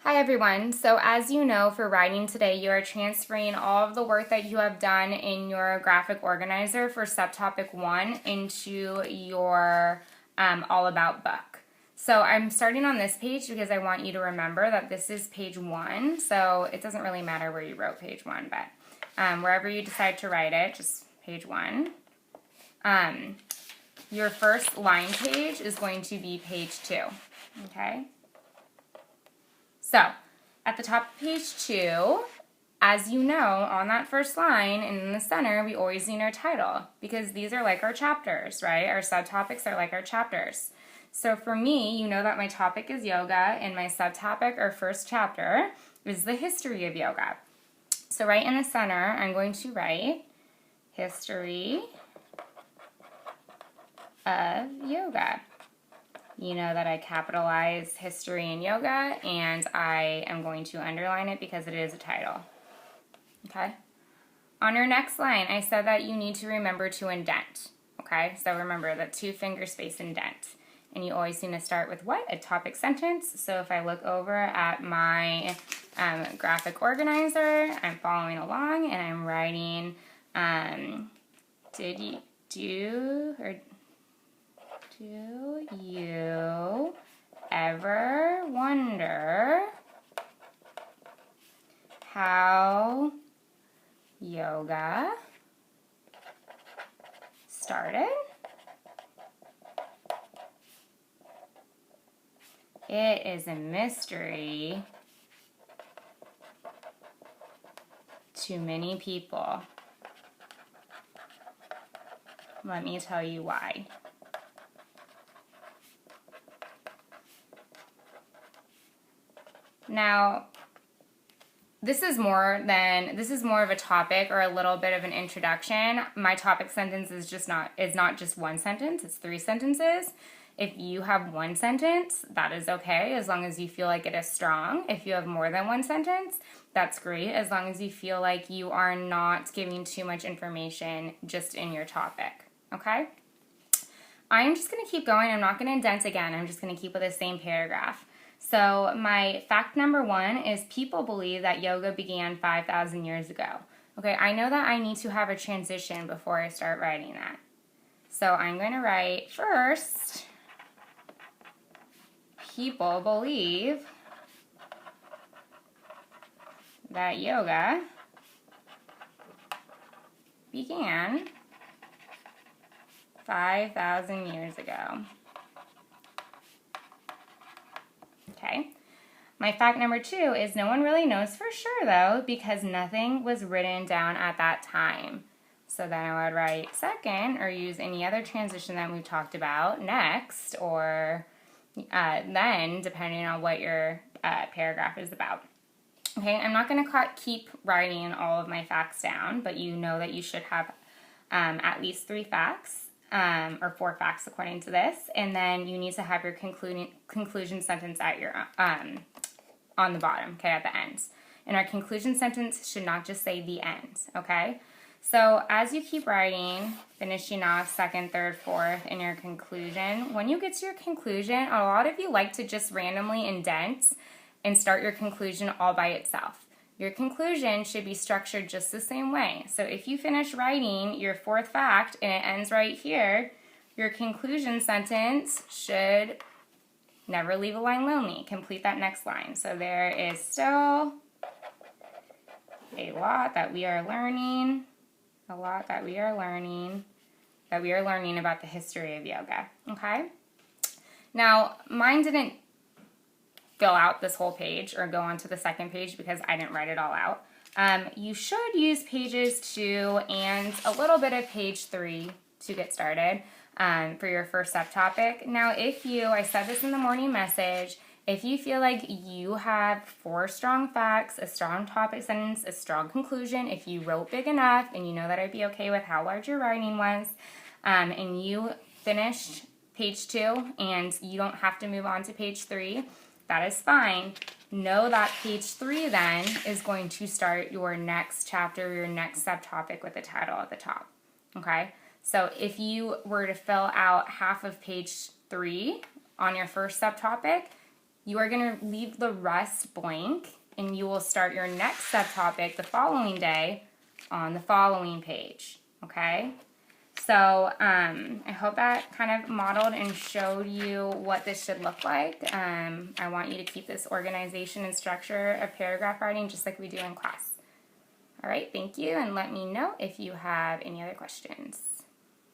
Hi everyone. So as you know, for writing today, you are transferring all of the work that you have done in your graphic organizer for subtopic 1 into your all about book. So I'm starting on this page because I want you to remember that this is page 1. So it doesn't really matter where you wrote page 1, but wherever you decide to write it, just page 1. Your first line page is going to be page 2. Okay? So, at the top of page 2, as you know, on that first line and in the center, we always need our title because these are like our chapters, right? Our subtopics are like our chapters. So for me, you know that my topic is yoga and my subtopic or first chapter is the history of yoga. So right in the center, I'm going to write history of yoga. You know that I capitalize history in yoga, and I am going to underline it because it is a title. Okay? On your next line, I said that you need to remember to indent. Okay? So remember that 2-finger space indent. And you always need to start with what? A topic sentence. So if I look over at my graphic organizer, I'm following along, and I'm writing, do you ever wonder how yoga started? It is a mystery to many people. Let me tell you why. Now, this is more of a topic or a little bit of an introduction. My topic sentence is not just one sentence, it's 3 sentences. If you have 1 sentence, that is okay, as long as you feel like it is strong. If you have more than 1 sentence, that's great, as long as you feel like you are not giving too much information just in your topic, okay? I'm just going to keep going. I'm not going to indent again. I'm just going to keep with the same paragraph. So my fact number 1 is people believe that yoga began 5,000 years ago. Okay, I know that I need to have a transition before I start writing that. So I'm going to write first, people believe that yoga began 5,000 years ago. Okay. My fact number 2 is no one really knows for sure though because nothing was written down at that time. So then I would write second or use any other transition that we've talked about, next, or then, depending on what your paragraph is about. Okay, I'm not going to keep writing all of my facts down, but you know that you should have at least 3 facts. Or 4 facts according to this, and then you need to have your conclusion sentence at your on the bottom, okay, at the end. And our conclusion sentence should not just say the end, okay? So as you keep writing, finishing off second, third, fourth in your conclusion, when you get to your conclusion, a lot of you like to just randomly indent and start your conclusion all by itself. Your conclusion should be structured just the same way. So if you finish writing your 4th fact and it ends right here, your conclusion sentence should never leave a line lonely. Complete that next line. So there is still a lot that we are learning, about the history of yoga, okay? Now, mine didn't fill out this whole page or go on to the second page because I didn't write it all out. You should use pages 2 and a little bit of page 3 to get started for your first subtopic. Now, I said this in the morning message, if you feel like you have 4 strong facts, a strong topic sentence, a strong conclusion, if you wrote big enough and you know that I'd be okay with how large your writing was, and you finished page 2 and you don't have to move on to page 3, that is fine. Know that page 3 then is going to start your next chapter, your next subtopic with the title at the top. Okay? So if you were to fill out half of page 3 on your first subtopic, you are going to leave the rest blank, and you will start your next subtopic the following day on the following page, okay? So I hope that kind of modeled and showed you what this should look like. I want you to keep this organization and structure of paragraph writing just like we do in class. All right, thank you, and let me know if you have any other questions.